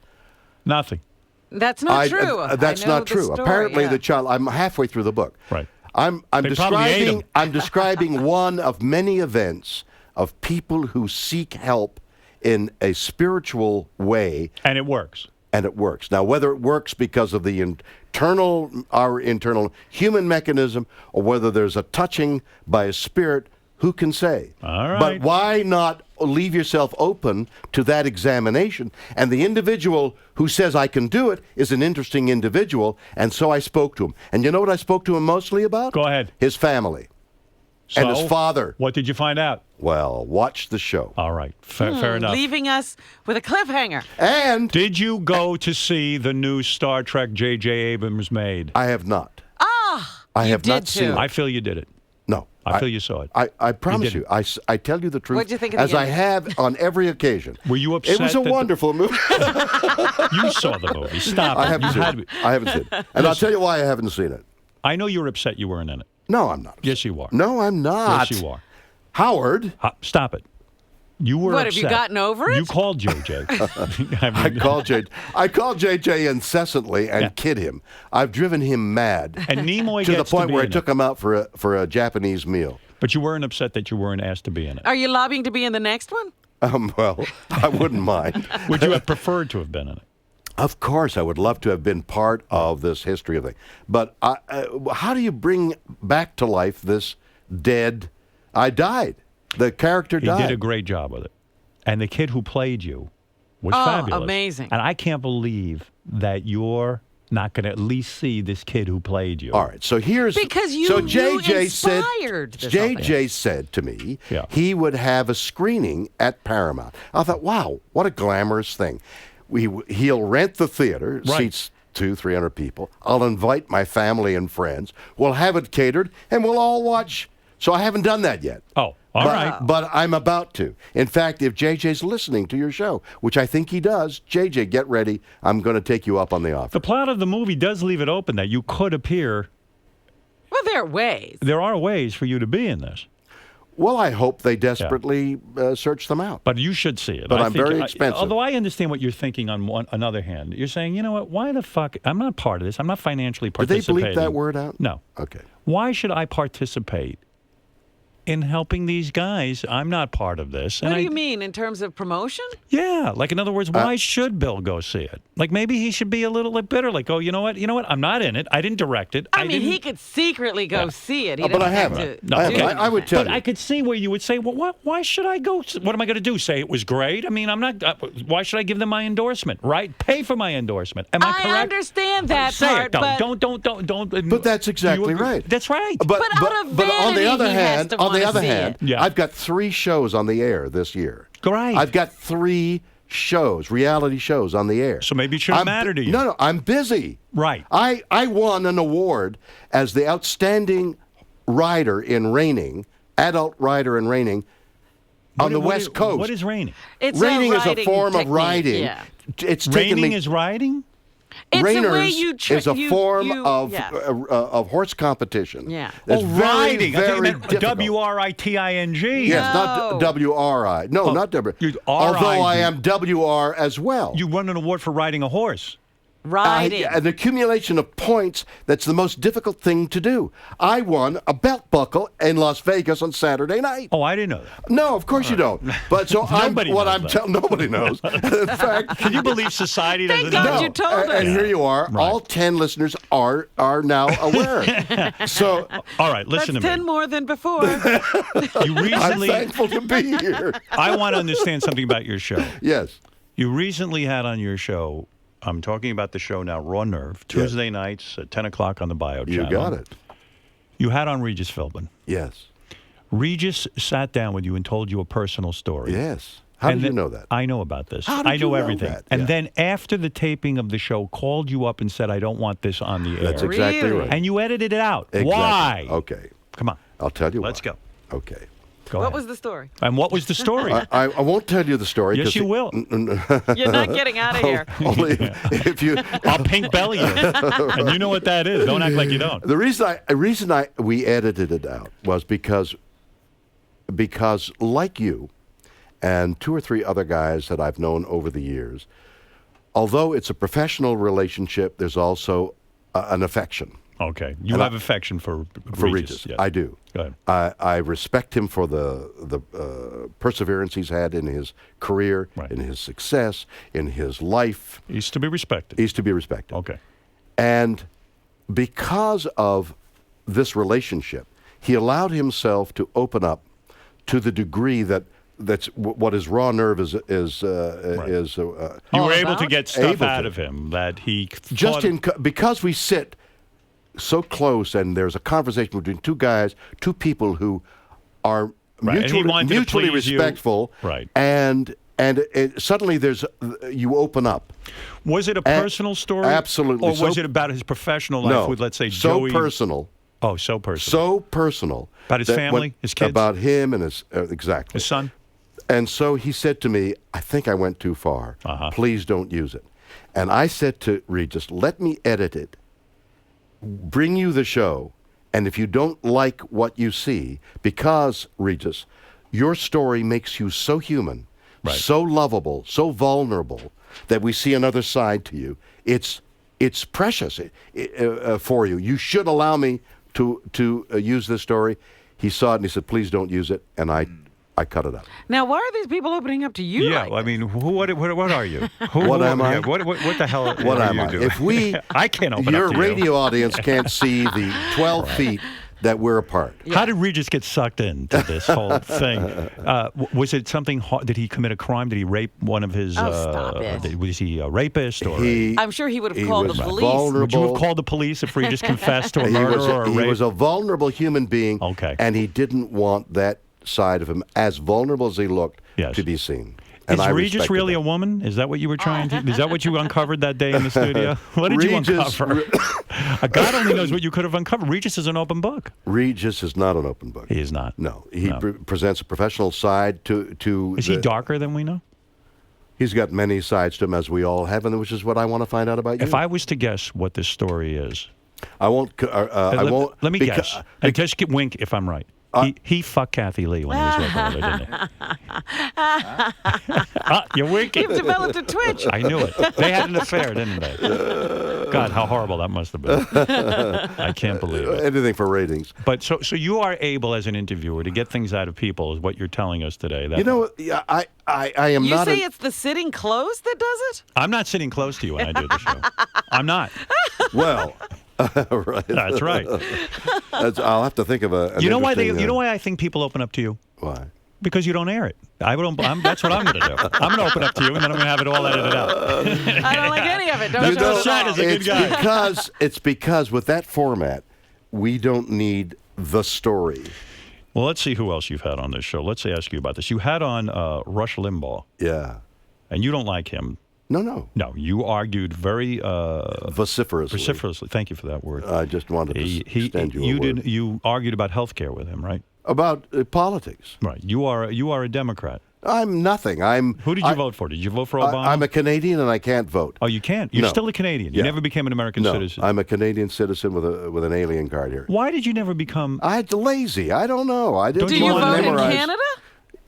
Nothing. That's not true. That's I know not the true. story, Apparently, yeah. the child. I'm halfway through the book. Right. I'm They probably ate describing. him. I'm describing one of many events of people who seek help in a spiritual way, And it works. and it works. Now, whether it works because of the our internal human mechanism, or whether there's a touching by a spirit, who can say? All right. But why not leave yourself open to that examination? And the individual who says, I can do it, is an interesting individual, and so I spoke to him. And you know what I spoke to him mostly about? Go ahead. His family and his So, father. What did you find out? Well, watch the show. All right. Fair enough. Leaving us with a cliffhanger. And Did you go to see the new Star Trek J.J. Abrams made? I have not. I you have not did seen too. it. I feel you did it. No. I feel you saw it. I promise did you, I tell you the truth, What'd you think of the as I ending? have on every occasion. Were you upset It was a that the- wonderful movie. You saw the movie. Stop. I it. haven't You seen had it. I haven't seen it. And I'll tell you why I haven't seen it. I know you were upset you weren't in it. No, I'm not. Yes, you are. No, I'm not. Yes, you are. Howard, Stop it. You were What, upset. have you gotten over it? You called JJ. I call JJ incessantly and Yeah. kid him. I've driven him mad And Nimoy to the gets point be where I in took it. him out for a Japanese meal. But you weren't upset that you weren't asked to be in it. Are you lobbying to be in the next one? Well, I wouldn't mind. Would you have preferred to have been in it? Of course, I would love to have been part of this history of thing. But how do you bring back to life this dead? I died. The character He died. did a great job with it. And the kid who played you was Oh, fabulous. amazing. And I can't believe that you're not going to at least see this kid who played you. All right, so here's Because you- so you JJ said inspired this whole thing. JJ said to me Yeah. he would have a screening at Paramount. I thought, wow, what a glamorous thing. He'll rent the theater, Right. seats 200-300 people. I'll invite my family and friends. We'll have it catered, and we'll all watch. So I haven't done that yet. Oh, all right. But I'm about to. In fact, if JJ's listening to your show, which I think he does, JJ, get ready. I'm going to take you up on the offer. The plot of the movie does leave it open that you could appear. Well, there are ways. There are ways for you to be in this. Well, I hope they desperately search them out. But you should see it. But I I'm think very expensive. Although I understand what you're thinking on another hand. You're saying, you know what, why the fuck? I'm not part of this. I'm not financially Did they participating. bleep that word out? No. Okay. Why should I participate in helping these guys? I'm not part of this. What And do you mean, in terms of promotion? Yeah, like in other words, why should Bill go see it? Like maybe he should be a little bit bitter. Like, oh, you know what? I'm not in it. I didn't direct it. I mean, didn't- he could secretly go see it. He But I doesn't have haven't. to No, do okay. I would tell anything. But you. I could see where you would say, well, why should I go? What am I going to do? Say it was great? I mean, I'm not. Why should I give them my endorsement? Right? Pay for my endorsement. Am I correct? understand that Say part, it though. but Don't. But that's exactly you agree? right. That's right. But out of but on the vanity, other he has hand, to on the wanna other see hand, it. Yeah. I've got 3 shows on the air this year. Great. I've got 3 shows, reality shows on the air. So maybe it shouldn't matter to you. No, I'm busy. Right. I won an award as the outstanding writer in reining, adult writer in reining, on the West Coast. What is raining? it's Reining is a writing form of technique, writing. Yeah. It's taken Raining me. is riding? It's the way Reiners you is a form yeah. of horse competition. Yeah. That's riding. I thought you very meant difficult. WRITING. Yes, not No. WRI. No, not W. you- Although I RID. am WR as well. You won an award for riding a horse. Riding. An accumulation of points that's the most difficult thing to do. I won a belt buckle in Las Vegas on Saturday night. Oh, I didn't know that. No, of course you don't. But so Nobody knows that. nobody knows. In fact, Can you believe society doesn't God know? you told us. and here you are. Right. All 10 listeners are now aware. So All right, listen That's to 10 me. more than before. You I'm recently, thankful to be here. I want to understand something about your show. Yes. You recently had on your show, I'm talking about the show now, Raw Nerve, Tuesday nights at 10 o'clock on the Bio You channel. got it. You had on Regis Philbin. Yes. Regis sat down with you and told you a personal story. Yes. How And did you then- know that? I know about this. How did I know you know everything. that? And Yeah. then after the taping of the show, called you up and said, I don't want this on the air. That's exactly Really? right. And you edited it out. Exactly. Why? Okay. Come on. I'll tell you Let's why. go. Okay. Go What ahead. was the story? And what was the story? I won't tell you the story. Yes, 'cause you will. You're not getting out of here. Only if you. I'll pink belly you. And you know what that is. Don't act like you don't. The reason we edited it out was because like you, and 2 or 3 other guys that I've known over the years. Although it's a professional relationship, there's also an affection. Okay. You have affection for Regis. Yes. I do. Go ahead. I respect him for the perseverance he's had in his career, in his success, in his life. He's to be respected. He's to be respected. Okay. And because of this relationship, he allowed himself to open up to the degree that's what his raw nerve is. You were able to get stuff out of him that he because we sit so close, and there's a conversation between 2 guys, 2 people who are mutually respectful, and suddenly you open up. Was it a personal story? Absolutely. Or was it about his professional life with, let's say, Joey? So personal. Oh, so personal. So personal. About his family, his kids? About him and his, exactly. His son? And so he said to me, I think I went too far. Please don't use it. And I said to Regis, let me edit it, bring you the show, and if you don't like what you see, because, Regis, your story makes you so human, so lovable, so vulnerable, that we see another side to you. It's precious for you. You should allow me to use this story. He saw it and he said, please don't use it, and I cut it out. Now, why are these people opening up to you? Yeah, like I mean, what are you? What am I? What the hell? What am I? Doing? If I can't open your up to radio audience can't see the 12 feet that we're apart. How did Regis get sucked into this whole thing? Was it something? Did he commit a crime? Did he rape one of his? Stop it. Was he a rapist? Or I'm sure he would have called the police. Vulnerable. Would you have called the police if Regis confessed to a murder or a rape? He was a vulnerable human being, and he didn't want that side of him, as vulnerable as he looked, to be seen. And is Regis really a woman? Is that what you were trying to? Is that what you uncovered that day in the studio? What did you uncover? God only knows what you could have uncovered. Regis is an open book. Regis is not an open book. He is not. No, he presents a professional side to. Is he darker than we know? He's got many sides to him, as we all have, and which is what I want to find out about you. If I was to guess what this story is, I won't. I won't. Let me guess. And just wink if I'm right. He fucked Kathy Lee when he was working with her, didn't he? You're winking. You've developed a twitch. I knew it. They had an affair, didn't they? God, how horrible that must have been. I can't believe it. Anything for ratings. But so you are able, as an interviewer, to get things out of people, is what you're telling us today. You know, I am you not. You say it's the sitting close that does it? I'm not sitting close to you when I do the show. I'm not. Well. Right. That's right. I'll have to think of a. You know why you know why I think people open up to you? Why? Because you don't air it. That's what I'm going to do. I'm going to open up to you, and then I'm going to have it all edited out. I don't like any of it. Don't Shat is a good guy. It's because with that format, we don't need the story. Well, let's see who else you've had on this show. Let's ask you about this. You had on Rush Limbaugh. Yeah. And you don't like him. No. No, you argued very vociferously. Vociferously. Thank you for that word. I just wanted to extend you a word. You argued about health care with him, right? About politics. Right. You are a Democrat. I'm nothing. Who did you vote for? Did you vote for Obama? I'm a Canadian and I can't vote. Oh, you can't? You're still a Canadian. You never became an American citizen. I'm a Canadian citizen with an alien card here. Why did you never become? I'm lazy. I don't know. I didn't. Do you vote in Canada?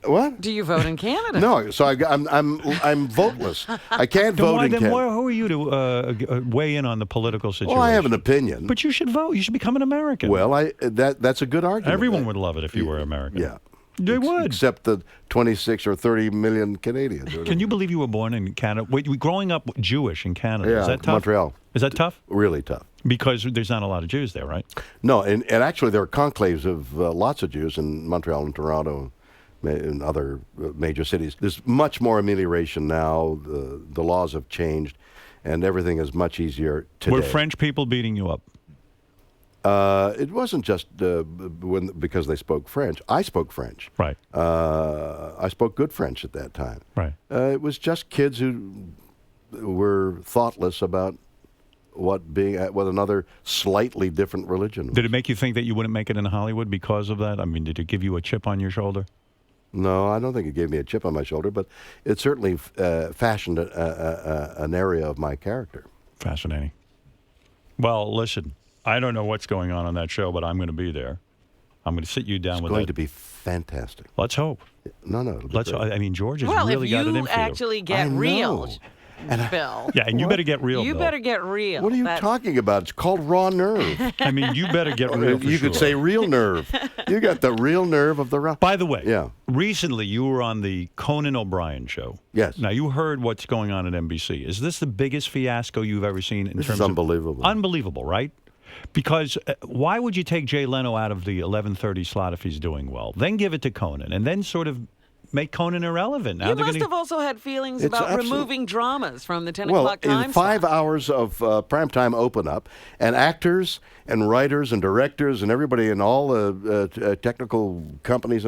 What? Do you vote in Canada? No, so I'm voteless. I can't vote in Canada. Who are you to weigh in on the political situation? Well, I have an opinion. But you should vote. You should become an American. Well, that's a good argument. Everyone would love it if you were American. Yeah. They would. Except the 26 or 30 million Canadians. Can you believe you were born in Canada? Growing up Jewish in Canada, yeah, is that tough? Montreal. Is that tough? Really tough. Because there's not a lot of Jews there, right? No, and actually there are conclaves of lots of Jews in Montreal and Toronto and other major cities. There's much more amelioration now. The laws have changed, and everything is much easier today. Were French people beating you up? It wasn't just because they spoke French. I spoke French. Right. I spoke good French at that time. Right. It was just kids who were thoughtless about what another slightly different religion was. Did it make you think that you wouldn't make it in Hollywood because of that? I mean, did it give you a chip on your shoulder? No, I don't think it gave me a chip on my shoulder, but it certainly fashioned an area of my character. Fascinating. Well, listen, I don't know what's going on that show, but I'm going to be there. I'm going to sit you down It's with going that. to be fantastic. Let's hope. No, it'll be great. I mean, George has Well, really if got it in you for you. actually get I real, know. Bill. Yeah, and you better get real, You Bill. better get real. What are you talking about? It's called raw nerve. I mean, you better get real for You sure. could say real nerve. You got the real nerve of the raw. By the way, Yeah. recently you were on the Conan O'Brien show. Yes. Now, you heard what's going on at NBC. Is this the biggest fiasco you've ever seen in This terms is unbelievable. of... Unbelievable, right? Because why would you take Jay Leno out of the 11:30 slot if he's doing well? Then give it to Conan, and then sort of make Conan irrelevant. Now You they're must gonna... have also had feelings It's about absolute- removing dramas from the 10 Well, o'clock time in 5 slot. hours of primetime open up, and actors and writers and directors and everybody in all the technical companies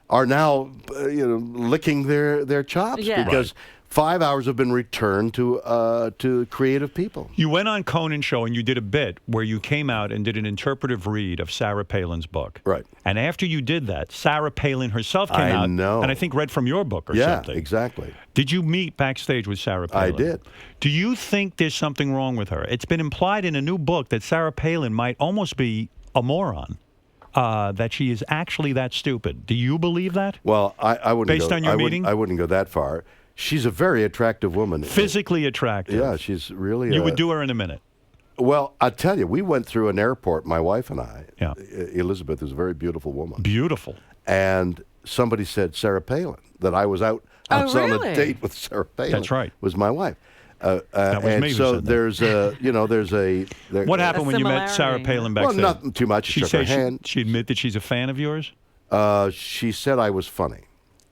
are now, licking their chops Yeah. because 5 hours have been returned to creative people. You went on Conan's show and you did a bit where you came out and did an interpretive read of Sarah Palin's book. Right. And after you did that, Sarah Palin herself came I out know. and I think read from your book or Yeah, something. exactly. Did you meet backstage with Sarah Palin? I did. Do you think there's something wrong with her? It's been implied in a new book that Sarah Palin might almost be a moron. That she is actually that stupid. Do you believe that? Well, I wouldn't Based go, on your meeting? I wouldn't go that far. She's a very attractive woman. Physically attractive. Yeah, she's really. You would do her in a minute. Well, I tell you, we went through an airport, my wife and I. Yeah. Elizabeth is a very beautiful woman. Beautiful. And somebody said Sarah Palin, that I was out on really? a date with Sarah Palin. That's right. Was my wife. was and me who so said that. there's a. What happened when you met Sarah similarity. Palin Well, backstage? not too much. She shook her hand. She admit that she's a fan of yours? She said I was funny.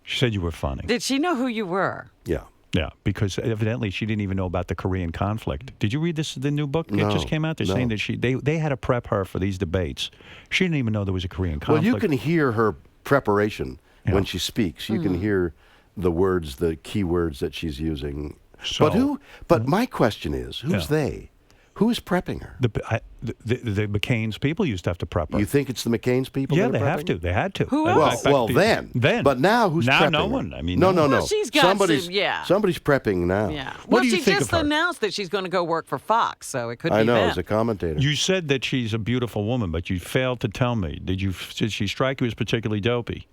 She said you were funny. Did she know who you were? Yeah. Yeah, because evidently she didn't even know about the Korean conflict. Did you read the new book that No, just came out? They're no. saying that they had to prep her for these debates. She didn't even know there was a Korean conflict. Well, you can hear her preparation Yeah. when she speaks. You can hear the words, the key words that she's using. So- But my question is, who's Yeah. they? Who's prepping her? The McCain's people used to have to prep her. You think it's the McCain's people? Yeah, that are they have prepping to. her? They had to. Who In else? fact, Well, then. Then. But now who's Now prepping no her? one. I mean, no. Well, she's got somebody's, some- yeah. Somebody's prepping now. Yeah. What Well, do you she think just of her? announced that she's going to go work for Fox, so it could I be know, them. as a commentator. You said that she's a beautiful woman, but you failed to tell me. Did she strike you as particularly dopey?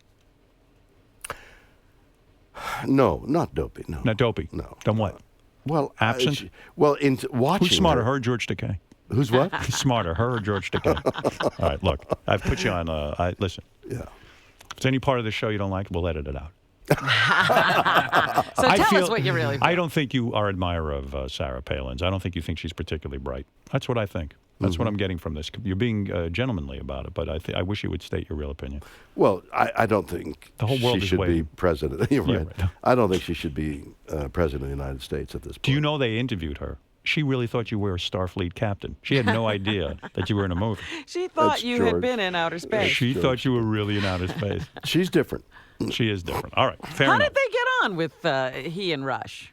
No, not dopey. No. Not dopey? No. Then what? Well, Absent? in watching Who's smarter, her or George Takei? Who's what? Who's smarter, her or George Takei? All right, look, I've put you on. Listen, Yeah. if there's any part of the show you don't like, we'll edit it out. So tell us what you really I don't think you are an admirer of Sarah Palin's. I don't think you think she's particularly bright. That's what I think. That's what I'm getting from this. You're being gentlemanly about it, but I wish you would state your real opinion. Well, I don't think The whole world she is should be waiting. president. You're Yeah, right. right. I don't think she should be president of the United States at this point. Do you know they interviewed her? She really thought you were a Starfleet captain. She had no idea that you were in a movie. She thought That's you had George. been in outer space. She thought you were really in outer space. She's different. She is different. All right, fair How enough. did they get on with he and Rush?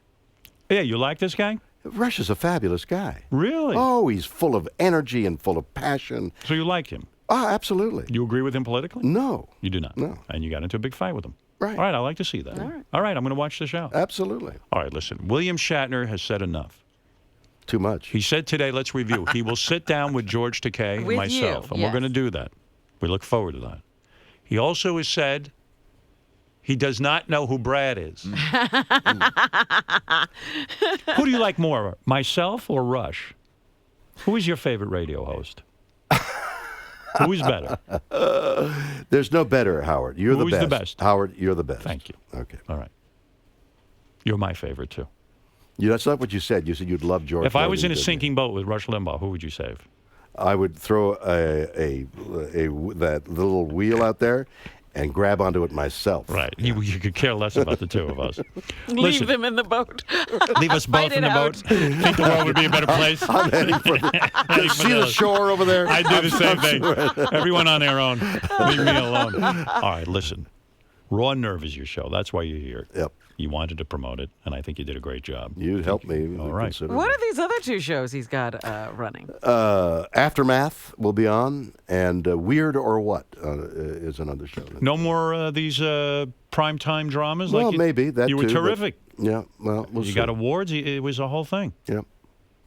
Yeah, you like this guy? Rush is a fabulous guy. Really? Oh, he's full of energy and full of passion. So you like him? Oh, absolutely. You agree with him politically? No, You do not? No. And you got into a big fight with him? Right. All right, I like to see that. All right, I'm going to watch the show. absolutely. All right, listen. William Shatner has said enough. Too much. He said today, let's review. He will sit down with George Takei and With myself, you, and we're yes. going to do that. We look forward to that. He also has said he does not know who Brad is. Who do you like more, myself or Rush? Who is your favorite radio host? Who is better? There's no better, Howard. You're Who's the the best. best? Howard, you're the best. Thank you. Okay. All right. You're my favorite, too. That's not what you said. You said you'd love George. If I more was than in a you did me. sinking boat with Rush Limbaugh, who would you save? I would throw that little wheel out there and grab onto it myself. Right. You could care less about the two of us. Leave Listen, them in the boat. leave us both Fight in it the boat. Think the world would be a better place? I'm heading for Heading for see the the- shore over there. I do the same thing. Everyone on their own. Leave me alone. All right, listen. Raw Nerve is your show. That's why you're here. Yep. You wanted to promote it, and I think you did a great job. You helped me. All right. considerably. What are these other two shows he's got running? Aftermath will be on, and Weird or What is another show. No more these primetime dramas? Well, like you, maybe that You were too, but- terrific. Yeah. Well, we'll You see. got awards. It was a whole thing. Yep.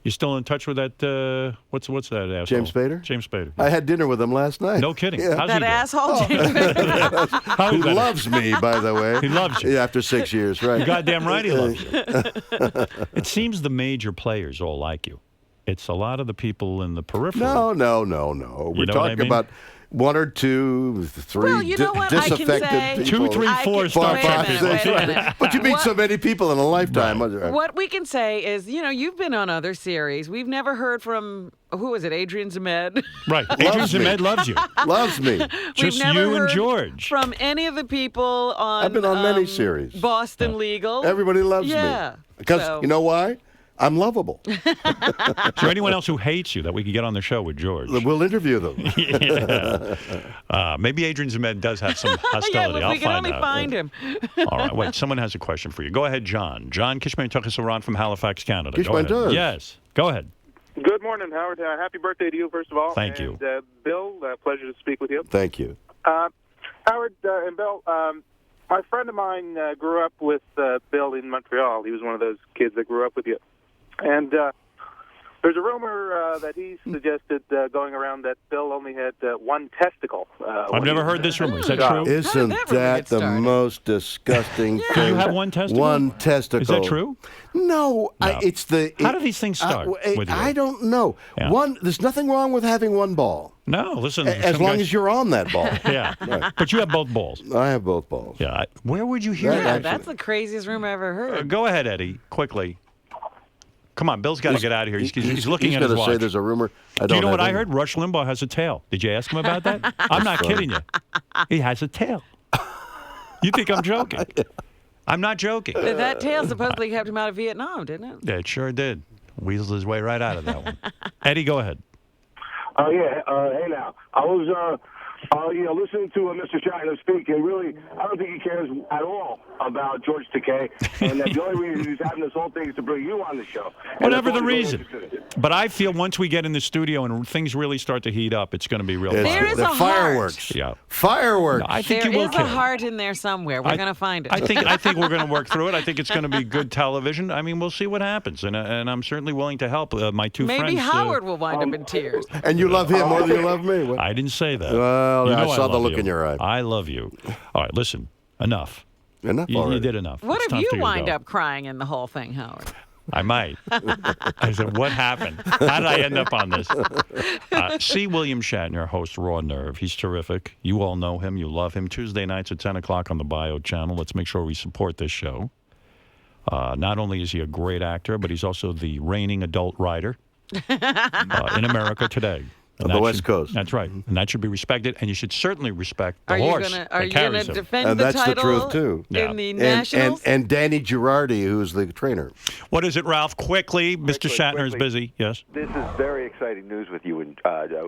You still in touch with that? What's that asshole? James Spader? James Spader. I had dinner with him last night. No kidding. Yeah. How's That he asshole, James Spader. Who loves me, by the way. He loves you. Yeah, after 6 years, right? You're goddamn right he loves you. It seems the major players all like you. It's a lot of the people in the periphery. No. We're know what I talking mean? about 1 or 2, 3 Well, you know what? I can disaffected say- people. 2, 3, 4 Star Wait a Trek minute, people. wait a minute. But you meet What- so many people in a lifetime. What we can say is, you've been on other series. We've never heard from, who was it, Adrian Zemed? Right. Adrian Loves me. Zemed loves you. Loves me. Just We've never you and heard George. from any of the people on I've been on many series. Boston Legal. Everybody loves Yeah. me. Because, So- you know why? I'm lovable. Is there anyone else who hates you that we could get on the show with George? We'll interview them. Maybe Adrian Zemed does have some Yeah, hostility. if I'll we can find only out. find him. All right. Wait, someone has a question for you. Go ahead, John. John Kishman Tuckasaran from Halifax, Canada. Go Kishman ahead. does. Yes. Go ahead. Good morning, Howard. Happy birthday to you, first of all. Thank you. And, Bill, pleasure to speak with you. Thank you. Howard and Bill, my friend of mine grew up with Bill in Montreal. He was one of those kids that grew up with you. And there's a rumor that he suggested going around that Bill only had one testicle. I've never heard this rumor. Is that Yeah. true? Isn't that really that get the started? most disgusting thing? You have one testicle? One testicle. Is that true? No. No. It's the. How do these things start with you? I don't know. Yeah. There's nothing wrong with having one ball. No, listen. As long as you're on that ball. Yeah. Right. But you have both balls. I have both balls. Yeah. Where would you hear That that? Yeah, that's the craziest rumor I ever heard. Go ahead, Eddie, quickly. Come on, Bill's got to get out of here. He's looking at his gonna watch. say there's a rumor. Do you know what I heard? Rush Limbaugh has a tail. Did you ask him about that? I'm not kidding you. He has a tail. You think I'm joking? I'm not joking. That tail supposedly kept him out of Vietnam, didn't it? Yeah, it sure did. Weaseled his way right out of that one. Eddie, go ahead. Oh, yeah. Hey, now. I was listening to Mr. Shatner speak, and really, I don't think he cares at all about George Takei, and that the only reason he's having this whole thing is to bring you on the show. And Whatever that's the all he's reason. interested in. But I feel once we get in the studio and things really start to heat up, it's going to be real It's fun. There is the a heart. fireworks. Yeah. Fireworks. No, I think There you will is care. a heart in there somewhere. We're going to find it. I think we're going to work through it. I think it's going to be good television. I mean, we'll see what happens, and I'm certainly willing to help my two friends. Maybe Howard will wind up in tears. And you love him more than you love me. What? I didn't say that. Well, You I know saw the love look you. in your eye. I love you. All right, listen. Enough. Enough You already. did enough. What It's if time you for to wind go. up crying in the whole thing, Howard? I might. I said, what happened? How did I end up on this? See William Shatner host Raw Nerve. He's terrific. You all know him. You love him. Tuesday nights at 10 o'clock on the Bio channel. Let's make sure we support this show. Not only is he a great actor, but he's also the reigning adult writer in America today. On And the that West should- Coast. That's right. And that should be respected. And you should certainly respect the Are you horse gonna that carries him. defend And the that's the title truth, too. Yeah. in the And, Nationals? and Danny Girardi, who's the trainer. What is it, Ralph? Quickly. Mr. Shatner is busy. Yes. This is very exciting news with you and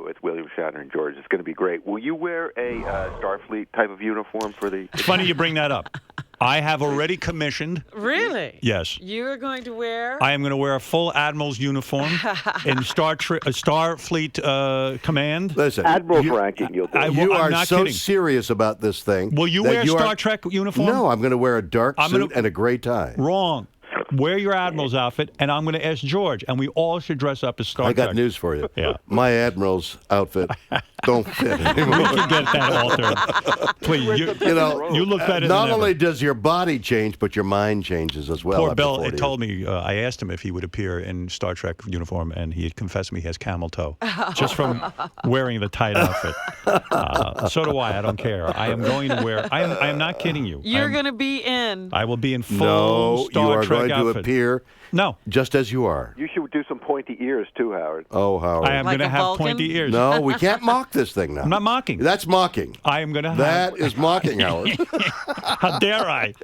with William Shatner and George. It's going to be great. Will you wear a Starfleet type of uniform for the? It's funny you bring that up. I have already commissioned. Really? Yes. You're going to wear? I am going to wear a full admiral's uniform in Starfleet Command. Listen, Admiral you, ranking, you'll do. you I'm are not so kidding. serious about this thing. Will you that wear a Star Trek uniform? No, I'm going to wear a dark I'm suit gonna- and a gray tie. Wrong. Wear your admiral's outfit, and I'm going to ask George, and we all should dress up as Star I Trek. got news for you. Yeah. My admiral's outfit don't fit anymore. We can get that altered. Please, You know, you look better not than only ever. does your body change, but your mind changes as well. Poor after Bill 40 had told me, I asked him if he would appear in Star Trek uniform, and he had confessed to me he has camel toe, just from wearing the tight outfit. So do I. I don't care. I am going to wear. I am not kidding you. You're going to be in. I will be in full No, Star you are Trek going outfit. to appear No, just as you are. You should do some pointy ears too, Howard. Oh, Howard. I am Like going to a have Vulcan? pointy ears. No, we can't mock this thing now. I'm not mocking. That's mocking. I am going to have. That is mocking, Howard. How dare I?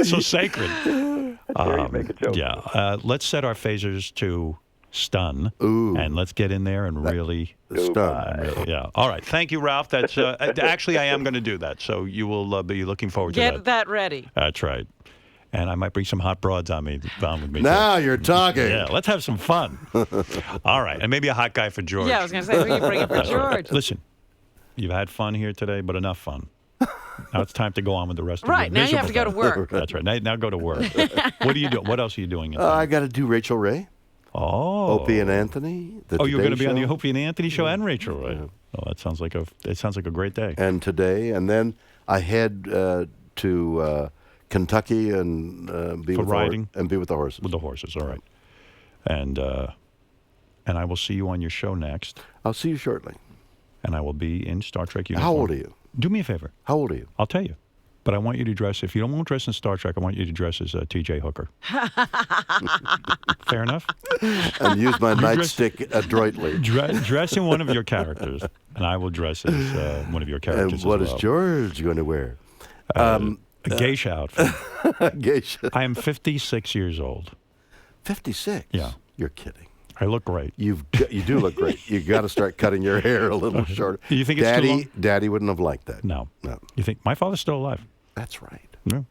So sacred. Dare you make a joke? Yeah. Let's set our phasers to stun. Ooh. And let's get in there and really. Stun. Yeah. All right. Thank you, Ralph. That's actually I am going to do that. So you will be looking forward to Get that. that ready. That's right. And I might bring some hot broads on with me. Now too. you're talking. Yeah, let's have some fun. All right, and maybe a hot guy for George. Yeah, I was going to say, who are you bringing for George? Listen, you've had fun here today, but enough fun. Now it's time to go on with the rest of Right, your now you have to miserable go to fun. work. That's right. Now go to work. What are you doing? What else are you doing? I got to do Rachel Ray. Oh. Opie and Anthony. You're going to be on the Show. Opie and Anthony show and Rachel, right? Yeah. Oh, that sounds like a great day. And today, and then I head to Kentucky and be For with riding? and be with the horses. With the horses, all right. And I will see you on your show next. I'll see you shortly. And I will be in Star Trek uniform. How old are you? Do me a favor. How old are you? I'll tell you. But I want you to dress, if you don't want to dress in Star Trek, I want you to dress as T.J. Hooker. Fair enough? And use my nightstick adroitly. Dress in one of your characters, and I will dress as one of your characters And what as is well. George going to wear? A geisha outfit. Geisha. I am 56 years old. 56? Yeah. You're kidding. I look great. You do look great. You got to start cutting your hair a little shorter. You think it's too long? Daddy wouldn't have liked that. No. No. You think my father's still alive? That's right. No.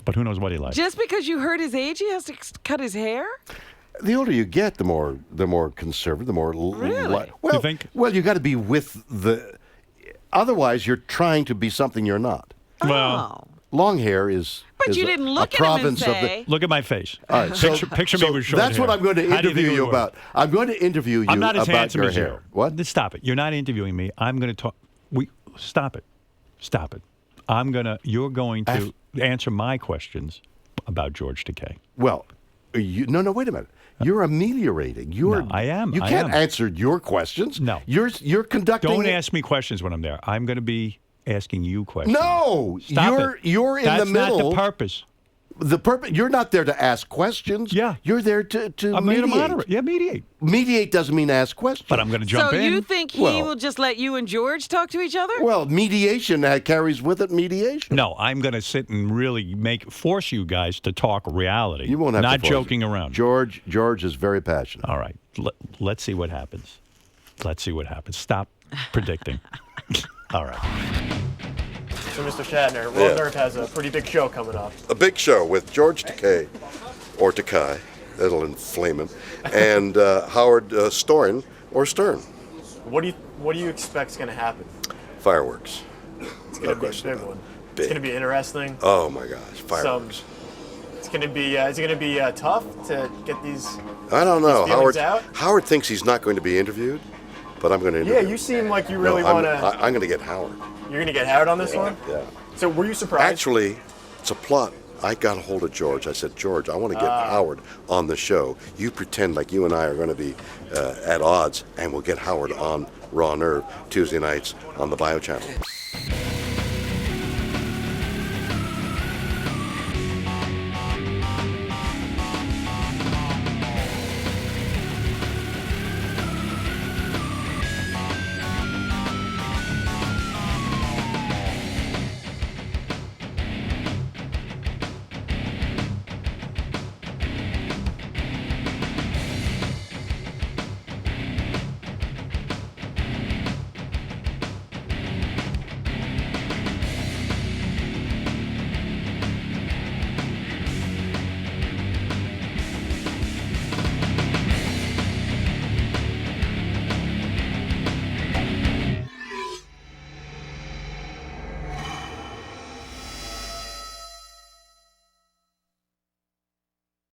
But who knows what he likes? Just because you heard his age, he has to cut his hair? The older you get, the more conservative, the more. Really? Well, You think? Well, you got to be with the. Otherwise, you're trying to be something you're not. Well, long hair is. But is you a- didn't a look at him and province of say. look at my face. All right, so, picture so me with short that's what hair. I'm going to How do you interview think it you would work? about. I'm going to interview you I'm not as about handsome your as hair. you. What? Stop it. You're not interviewing me. I'm going to talk. Stop it. Stop it. You're going to answer my questions about George Takei. Well, no, wait a minute. You're ameliorating. No, I am. You I can't am. answer your questions. No. You're conducting. Don't ask me questions when I'm there. I'm going to be asking you questions. No, Stop you're in That's the middle. not the purpose. The purpose. You're not there to ask questions. Yeah. You're there to I'm here mediate. to moderate. Yeah, mediate. Mediate doesn't mean ask questions. But I'm going to jump So in. you think he Well- will just let you and George talk to each other? Well, mediation carries with it mediation. No, I'm going to sit and really force you guys to talk reality. You won't have not to force joking it. around. George is very passionate. All right. Let's see what happens. Let's see what happens. Stop predicting. All right. So, Mr. Shatner, World Nerd has a pretty big show coming up. A big show with George Takei, or Takei, that'll inflame him, and Howard Stern. What do you expect is going to happen? Fireworks. It's going to be a big one. It's going to be interesting. Oh my gosh, fireworks. It's going to be. Is it going to be tough to get these? I don't know. These feelings out? Howard thinks he's not going to be interviewed, but I'm going to interview Yeah, him. you seem like you No, really want to. I'm going to get Howard. You're going to get Howard on this one. Yeah. So, were you surprised? Actually, it's a plot. I got a hold of George. I said, George, I want to get Howard on the show. You pretend like you and I are going to be at odds, and we'll get Howard on Raw Nerve Tuesday nights on the Bio Channel.